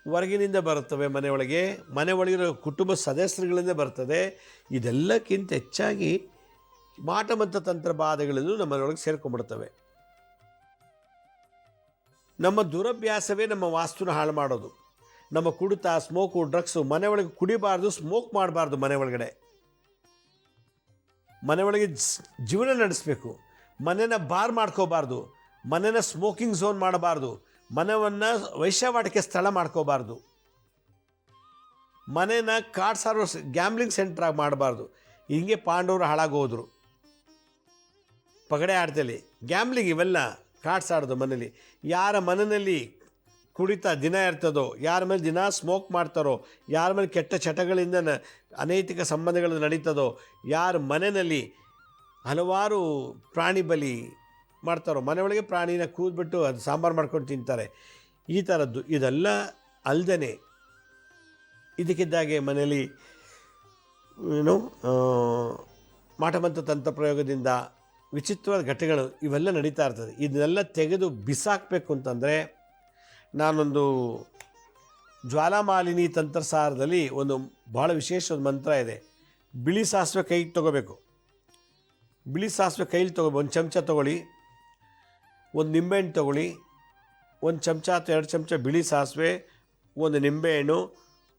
ಹೊರಗಿನಿಂದ ಬರುತ್ತವೆ, ಮನೆ ಒಳಗಿರೋ ಕುಟುಂಬ ಸದಸ್ಯರುಗಳಿಂದ ಬರ್ತದೆ. ಇದೆಲ್ಲಕ್ಕಿಂತ ಹೆಚ್ಚಾಗಿ ಮಾಟಮಂತ್ರ ತಂತ್ರ ಬಾಧೆಗಳನ್ನು ನಮ್ಮ ಮನೆಯೊಳಗೆ ಸೇರ್ಕೊಂಡ್ಬಿಡ್ತವೆ. ನಮ್ಮ ದುರಭ್ಯಾಸವೇ ನಮ್ಮ ವಾಸ್ತುನ ಹಾಳು ಮಾಡೋದು. ನಮ್ಮ ಕುಡಿತ, ಸ್ಮೋಕು, ಡ್ರಗ್ಸು, ಮನೆ ಒಳಗೆ ಕುಡಿಬಾರ್ದು, ಸ್ಮೋಕ್ ಮಾಡಬಾರ್ದು. ಮನೆ ಒಳಗೆ ಜೀವನ ನಡೆಸಬೇಕು. ಮನೆನ ಬಾರ್ ಮಾಡ್ಕೋಬಾರ್ದು, ಮನೆನ ಸ್ಮೋಕಿಂಗ್ ಝೋನ್ ಮಾಡಬಾರ್ದು, ಮನೆಯನ್ನು ವೈಶ್ಯವಾಟಿಕೆ ಸ್ಥಳ ಮಾಡ್ಕೋಬಾರ್ದು, ಮನೆನ ಕಾರ್ಡ್ ಸರ್ವರ್ಸ್ ಗ್ಯಾಮ್ಲಿಂಗ್ ಸೆಂಟ್ರಾಗಿ ಮಾಡಬಾರ್ದು. ಹಿಂಗೆ ಪಾಂಡವರು ಹಾಳಾಗೋದ್ರು. ಪಗಡೆ ಆಡ್ತೇಲಿ, ಗ್ಯಾಮ್ಲಿಂಗ್, ಇವೆಲ್ಲ ಕಾರ್ಡ್ಸ್ ಆಡೋದು ಮನೇಲಿ. ಯಾರ ಮನೆಯಲ್ಲಿ ಕುಡಿತ ದಿನ ಇರ್ತದೋ, ಯಾರ ಮೇಲೆ ದಿನ ಸ್ಮೋಕ್ ಮಾಡ್ತಾರೋ, ಯಾರ ಮೇಲೆ ಕೆಟ್ಟ ಚಟಗಳಿಂದ ಅನೈತಿಕ ಸಂಬಂಧಗಳು ನಡೀತದೋ, ಯಾರ ಮನೆಯಲ್ಲಿ ಹಲವಾರು ಪ್ರಾಣಿ ಬಲಿ ಮಾಡ್ತಾರೋ, ಮನೆಯೊಳಗೆ ಪ್ರಾಣಿನ ಕೂದ್ಬಿಟ್ಟು ಅದು ಸಾಂಬಾರು ಮಾಡ್ಕೊಂಡು ತಿಂತಾರೆ, ಈ ಥರದ್ದು. ಇದೆಲ್ಲ ಅಲ್ದೇ ಇದಕ್ಕಿದ್ದಾಗೆ ಮನೆಯಲ್ಲಿ ಮಾಟಮಂತ್ರ ತಂತ್ರ ಪ್ರಯೋಗದಿಂದ ವಿಚಿತ್ರವಾದ ಘಟನೆಗಳು ಇವೆಲ್ಲ ನಡೀತಾ ಇರ್ತದೆ. ಇದನ್ನೆಲ್ಲ ತೆಗೆದು ಬಿಸಾಕಬೇಕು ಅಂತಂದರೆ ನಾನೊಂದು ಜ್ವಾಲಾಮಾಲಿನಿ ತಂತ್ರಸಾರದಲ್ಲಿ ಒಂದು ಭಾಳ ವಿಶೇಷವಾದ ಮಂತ್ರ ಇದೆ. ಬಿಳಿ ಸಾಸಿವೆ ಕೈಗೆ ತೊಗೋಬೇಕು. ಬಿಳಿ ಸಾಸಿವೆ ಕೈಲಿ ಒಂದು ಚಮಚ ತೊಗೊಳ್ಳಿ, ಒಂದು ನಿಂಬೆಹಣ್ಣು ತೊಗೊಳ್ಳಿ, ಒಂದು ಚಮಚ ಅಥವಾ 2 ಚಮಚ ಬಿಳಿ ಸಾಸಿವೆ, ಒಂದು ನಿಂಬೆಹಣ್ಣು,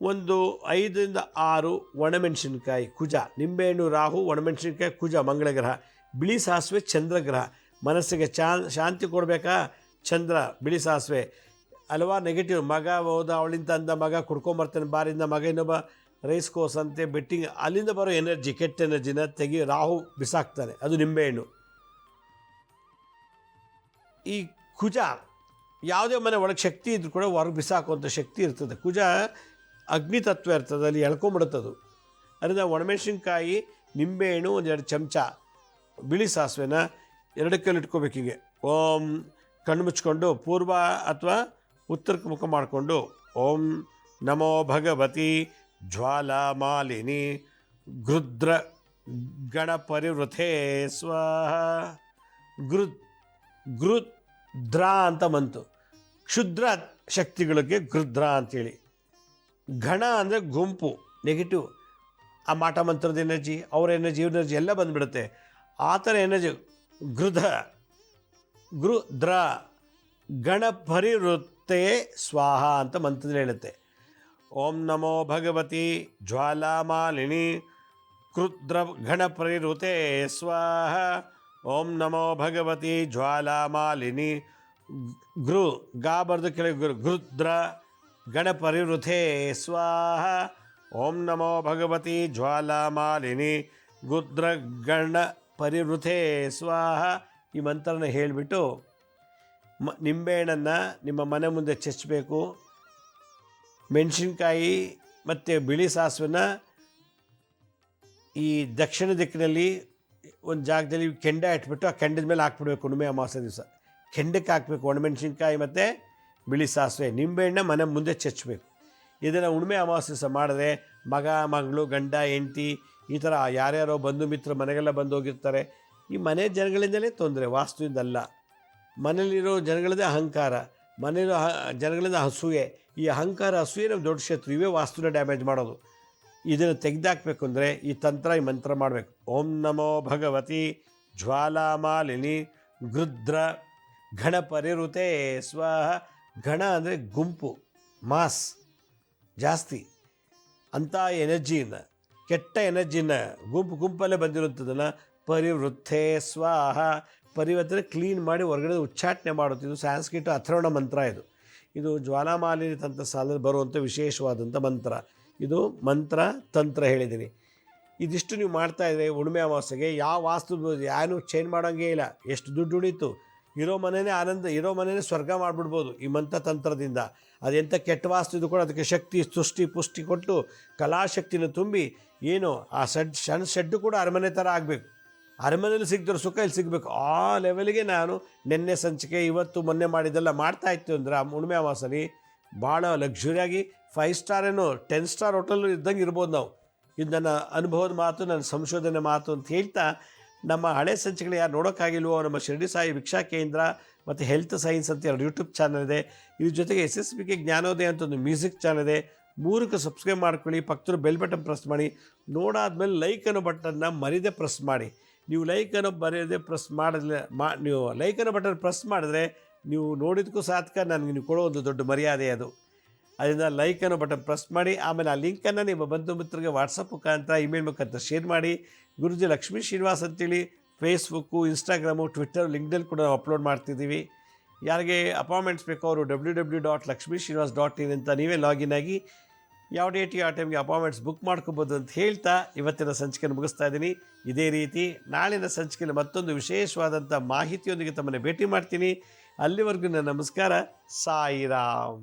ಒಂದು 5 ರಿಂದ 6 ಒಣಮೆಣಸಿನ್ಕಾಯಿ ಕುಜ. ನಿಂಬೆಹಣ್ಣು ರಾಹು, ಒಣಮೆಣಸಿನ್ಕಾಯಿ ಕುಜ ಮಂಗಳಗ್ರಹ, ಬಿಳಿ ಸಾಸಿವೆ ಚಂದ್ರಗ್ರಹ. ಮನಸ್ಸಿಗೆ ಶಾಂತಿ ಕೊಡಬೇಕಾ ಚಂದ್ರ, ಬಿಳಿ ಸಾಸಿವೆ. ಹಲವಾರು ನೆಗೆಟಿವ್, ಮಗ ಹೋದ ಅವಳಿಂದ ಅಂದ, ಮಗ ಕುಡ್ಕೊಂಬರ್ತಾನೆ ಬಾರಿಂದ, ಮಗ ಇನ್ನೊಬ್ಬ ರೈಸ್ ಕೋರ್ಸ್ ಅಂತೆ ಬೆಟ್ಟಿಂಗ್, ಅಲ್ಲಿಂದ ಬರೋ ಎನರ್ಜಿ, ಕೆಟ್ಟ ಎನರ್ಜಿನ ರಾಹು ಬಿಸಾಕ್ತಾನೆ, ಅದು ನಿಂಬೆಹಣ್ಣು. ಈ ಕುಜ ಯಾವುದೇ ಮನೆ ಒಳಗೆ ಶಕ್ತಿ ಇದ್ರೂ ಕೂಡ ಹೊರಗೆ ಬಿಸಾಕುವಂಥ ಶಕ್ತಿ ಇರ್ತದೆ. ಕುಜ ಅಗ್ನಿ ತತ್ವ ಇರ್ತದೆ, ಅಲ್ಲಿ ಎಳ್ಕೊಂಬಿಡುತ್ತದು. ಅದರಿಂದ ಒಣಮೆಣಸಿನ್ಕಾಯಿ, ನಿಂಬೆಹಣ್ಣು, ಒಂದು 2 ಚಮಚ ಬಿಳಿ ಸಾಸಿವೆನ 2 ಕೈಲಿ ಇಟ್ಕೋಬೇಕು. ಹೀಗೆ ಓಂ ಕಣ್ಣು ಮುಚ್ಕೊಂಡು ಪೂರ್ವ ಅಥವಾ ಉತ್ತರಕ್ಕೆ ಮುಖ ಮಾಡಿಕೊಂಡು ಓಂ ನಮೋ ಭಗವತಿ ಜ್ವಾಲಾಮಾಲಿನಿ ಗೃದ್ರ ಗಣಪರಿವೃಥೇ ಸ್ವಾಹ. ಗೃದ್ರ ಅಂತ ಬಂತು. ಕ್ಷುದ್ರ ಶಕ್ತಿಗಳಿಗೆ ಗೃದ್ರ ಅಂತೇಳಿ. ಗಣ ಅಂದರೆ ಗುಂಪು, ನೆಗೆಟಿವ್. ಆ ಮಾಟ ಮಂತ್ರದ ಎನರ್ಜಿ, ಅವರ ಎನರ್ಜಿ, ಎನರ್ಜಿ ಎಲ್ಲ ಬಂದುಬಿಡುತ್ತೆ. ಆ ಥರ ಎನರ್ಜಿ ಗೃದ್ರ ಗಣಪರಿವೃತ್ತೇ ಸ್ವಾಹ ಅಂತ ಮಂತ್ರದಲ್ಲಿ ಹೇಳುತ್ತೆ. ಓಂ ನಮೋ ಭಗವತಿ ಜ್ವಾಲಾಮಾಲಿನಿ ಗೃದ್ರ ಗಣಪರಿವೃತೇ ಸ್ವಾಹ. ಓಂ ನಮೋ ಭಗವತಿ ಜ್ವಾಲಾಮಾಲಿನಿ ಗಾ ಬರ್ದು ಕೆಳಗೆ ಗೃದ್ರ ಗಣಪರಿವೃಥೇ ಸ್ವಾಹ. ಓಂ ನಮೋ ಭಗವತಿ ಜ್ವಾಲಾಮಾಲಿನಿ ಗೃದ್ರ ಗಣಪರಿವೃಥೇ ಸ್ವಾಹ. ಈ ಮಂತ್ರನ ಹೇಳಿಬಿಟ್ಟು ನಿಂಬೆಹಣ್ಣನ್ನು ನಿಮ್ಮ ಮನೆ ಮುಂದೆ ಚೆಚ್ಚಬೇಕು. ಮೆಣಸಿನ್ಕಾಯಿ ಮತ್ತು ಬಿಳಿ ಸಾಸಿವೆನ ಈ ದಕ್ಷಿಣ ದಿಕ್ಕಿನಲ್ಲಿ ಒಂದು ಜಾಗದಲ್ಲಿ ಕೆಂಡ ಇಟ್ಬಿಟ್ಟು ಆ ಕೆಂಡದ ಮೇಲೆ ಹಾಕ್ಬಿಡ್ಬೇಕು ಹುಣ್ಣಿಮೆ ಅಮಾವಾಸ್ಯೆ ದಿವಸ. ಕೆಂಡಕ್ಕೆ ಹಾಕಬೇಕು ಒಣಮೆಣ್ಸಿನ್ಕಾಯಿ ಮತ್ತು ಬಿಳಿ ಸಾಸಿವೆ, ನಿಂಬೆಹಣ್ಣು ಮನೆ ಮುಂದೆ ಚೆಚ್ಚಬೇಕು. ಇದನ್ನು ಹುಣ್ಣಿಮೆ ಅಮಾವಾಸ್ಯೆ ದಿವಸ ಮಾಡಿದ್ರೆ ಮಗ ಮಗಳು ಗಂಡ ಹೆಂಡ್ತಿ ಈ ಥರ ಯಾರ್ಯಾರೋ ಬಂಧು ಮಿತ್ರ ಮನೆಗೆಲ್ಲ ಬಂದು ಹೋಗಿರ್ತಾರೆ. ಈ ಮನೆ ಜನಗಳಿಂದಲೇ ತೊಂದರೆ, ವಾಸ್ತುವಿಂದಲ್ಲ. ಮನೇಲಿರೋ ಜನಗಳದೇ ಅಹಂಕಾರ, ಮನೇಲಿರೋ ಜನಗಳಿಂದ ಅಸೂಯೆ. ಈ ಅಹಂಕಾರ ಅಸೂಯೆ ನಮ್ಮ ದೊಡ್ಡ ಶತ್ರು, ಇವೇ ವಾಸ್ತುನ ಡ್ಯಾಮೇಜ್ ಮಾಡೋದು. ಇದನ್ನು ತೆಗೆದಾಕಬೇಕು ಅಂದರೆ ಈ ತಂತ್ರ ಈ ಮಂತ್ರ ಮಾಡಬೇಕು. ಓಂ ನಮೋ ಭಗವತಿ ಜ್ವಾಲಾಮಾಲಿನಿ ಗೃದ್ರ ಗಣಪರಿರುತೆ ಸ್ವಹ. ಗಣ ಅಂದರೆ ಗುಂಪು, ಮಾಸ್ ಜಾಸ್ತಿ, ಅಂಥ ಎನರ್ಜಿನ, ಕೆಟ್ಟ ಎನರ್ಜಿನ ಗುಂಪಲ್ಲೇ ಬಂದಿರುವಂಥದ್ದನ್ನು ಪರಿವೃತ್ತೆ ಸ್ವಾಹ. ಪರಿವರ್ತನೆ ಕ್ಲೀನ್ ಮಾಡಿ ಹೊರಗಡೆ ಉಚ್ಚಾಟನೆ ಮಾಡೋದು. ಇದು ಸಂಸ್ಕೃತ ಅಥರ್ವಣ ಮಂತ್ರ. ಇದು ಜ್ವಾಲಾಮಾಲಿನಿ ತಂತ್ರ ಸಾಲದಲ್ಲಿ ಬರುವಂಥ ವಿಶೇಷವಾದಂಥ ಮಂತ್ರ. ಇದು ಮಂತ್ರ ತಂತ್ರ ಹೇಳಿದ್ದೀನಿ. ಇದಿಷ್ಟು ನೀವು ಮಾಡ್ತಾಯಿದ್ರೆ ಹುಣ್ಣಿಮೆ ಅಮಾವಾಸ್ಯೆಗೆ ಯಾವ ವಾಸ್ತು ಯಾರು ಚೇಂಜ್ ಮಾಡೋಂಗೇ ಇಲ್ಲ. ಎಷ್ಟು ದುಡ್ಡು ಉಳೀತು, ಇರೋ ಮನೆಯೇ ಆನಂದ, ಇರೋ ಮನೆಯೇ ಸ್ವರ್ಗ ಮಾಡಿಬಿಡ್ಬೋದು ಈ ಮಂತ್ರ ತಂತ್ರದಿಂದ. ಅದೆಂಥ ಕೆಟ್ಟ ವಾಸ್ತು ಇದು ಕೂಡ ಅದಕ್ಕೆ ಶಕ್ತಿ ತುಷ್ಟಿ ಪುಷ್ಟಿ ಕೊಟ್ಟು ಕಲಾಶಕ್ತಿನ ತುಂಬಿ ಏನು ಆ ಸಣ್ಣ ಶೆಡ್ಡು ಕೂಡ ಅರಮನೆ ಥರ ಆಗಬೇಕು. ಅರಮನೆಯಲ್ಲಿ ಸಿಗ್ದಿರೋ ಸುಖ ಇಲ್ಲಿ ಸಿಗಬೇಕು. ಆ ಲೆವೆಲ್ಗೆ ನಾನು ನಿನ್ನೆ ಸಂಚಿಕೆ ಇವತ್ತು ಮೊನ್ನೆ ಮಾಡಿದ್ದೆಲ್ಲ ಮಾಡ್ತಾಯಿತ್ತು ಅಂದರೆ ಆ ಹುಣ್ಣಿಮೆ ಅಮಾವಾಸ್ಯೆಲಿ ಭಾಳ ಲಕ್ಸುರಿಯಾಗಿ 5 ಸ್ಟಾರ್ ಏನೋ 10 ಸ್ಟಾರ್ ಹೋಟೆಲ್ ಇದ್ದಂಗೆ ಇರ್ಬೋದು ನಾವು. ಇದು ನನ್ನ ಅನುಭವದ ಮಾತು, ನನ್ನ ಸಂಶೋಧನೆ ಮಾತು ಅಂತ ಹೇಳ್ತಾ, ನಮ್ಮ ಹಳೆ ಸಂಚಿಕೆಗಳು ಯಾರು ನೋಡೋಕ್ಕಾಗಿಲ್ವೋ ನಮ್ಮ ಶಿರಡಿ ಸಾಯಿ ಭಿಕ್ಷಾ ಕೇಂದ್ರ ಮತ್ತು ಹೆಲ್ತ್ ಸೈನ್ಸ್ ಅಂತ 2 ಯೂಟ್ಯೂಬ್ ಚಾನಲ್ ಇದೆ. ಇದ್ರ ಜೊತೆಗೆ SSBK ಜ್ಞಾನೋದಯ ಅಂತ ಒಂದು ಮ್ಯೂಸಿಕ್ ಚಾನಲ್ ಇದೆ. 3ಕ್ಕೆ ಸಬ್ಸ್ಕ್ರೈಬ್ ಮಾಡ್ಕೊಳ್ಳಿ. ಪಕ್ಕದ ಬೆಲ್ ಬಟನ್ ಪ್ರೆಸ್ ಮಾಡಿ. ನೋಡಾದ್ಮೇಲೆ ಲೈಕ್ ಅನ್ನೋ ಬಟನ್ನ ಮರಿದೇ ಪ್ರೆಸ್ ಮಾಡಿ. ನೀವು ಲೈಕ್ ಅನ್ನೋ ಬರೆಯದೆ ಪ್ರೆಸ್ ಮಾಡಿದ್ರೆ ನೀವು ಲೈಕ್ ಅನ್ನೋ ಬಟನ್ ಪ್ರೆಸ್ ಮಾಡಿದ್ರೆ ನೀವು ನೋಡಿದ್ದಕ್ಕೂ ಸಾರ್ಥಕ, ನನಗೆ ನೀವು ಕೊಡೋ ಒಂದು ದೊಡ್ಡ ಮರ್ಯಾದೆ ಅದು. ಅದರಿಂದ ಲೈಕ್ ಅನ್ನೋ ಬಟನ್ ಪ್ರೆಸ್ ಮಾಡಿ. ಆಮೇಲೆ ಆ ಲಿಂಕನ್ನು ನಿಮ್ಮ ಬಂಧು ಮಿತ್ರರಿಗೆ ವಾಟ್ಸಪ್ ಮುಖಾಂತರ ಇಮೇಲ್ ಮುಖಾಂತರ ಶೇರ್ ಮಾಡಿ. ಗುರುಜಿ ಲಕ್ಷ್ಮೀ ಶ್ರೀನಿವಾಸ್ ಅಂತೇಳಿ ಫೇಸ್ಬುಕ್ಕು, ಇನ್ಸ್ಟಾಗ್ರಾಮು, ಟ್ವಿಟ್ಟರ್, ಲಿಂಕ್ಡ್ಇನ್ ಕೂಡ ನಾವು ಅಪ್ಲೋಡ್ ಮಾಡ್ತಿದ್ದೀವಿ. ಯಾರಿಗೆ ಅಪಾಯಿಂಟ್ಮೆಂಟ್ಸ್ ಬೇಕೋ ಅವರು www.lakshmisrinivas.in ಅಂತ ನೀವೇ ಲಾಗಿನ್ ಆಗಿ ಯಾವ ಡೇಟಿಗೆ ಆ ಟೈಮ್ಗೆ ಅಪಾಯಿಂಟ್ಮೆಂಟ್ಸ್ ಬುಕ್ ಮಾಡ್ಕೋಬೋದು ಅಂತ ಹೇಳ್ತಾ ಇವತ್ತಿನ ಸಂಚಿಕೆಯನ್ನು ಮುಗಿಸ್ತಾ ಇದ್ದೀನಿ. ಇದೇ ರೀತಿ ನಾಳಿನ ಸಂಚಿಕೆಯಲ್ಲಿ ಮತ್ತೊಂದು ವಿಶೇಷವಾದಂಥ ಮಾಹಿತಿಯೊಂದಿಗೆ ತಮ್ಮನ್ನು ಭೇಟಿ ಮಾಡ್ತೀನಿ. ಅಲ್ಲಿವರೆಗೂ ನನ್ನ ನಮಸ್ಕಾರ. ಸಾಯಿರಾಮ್.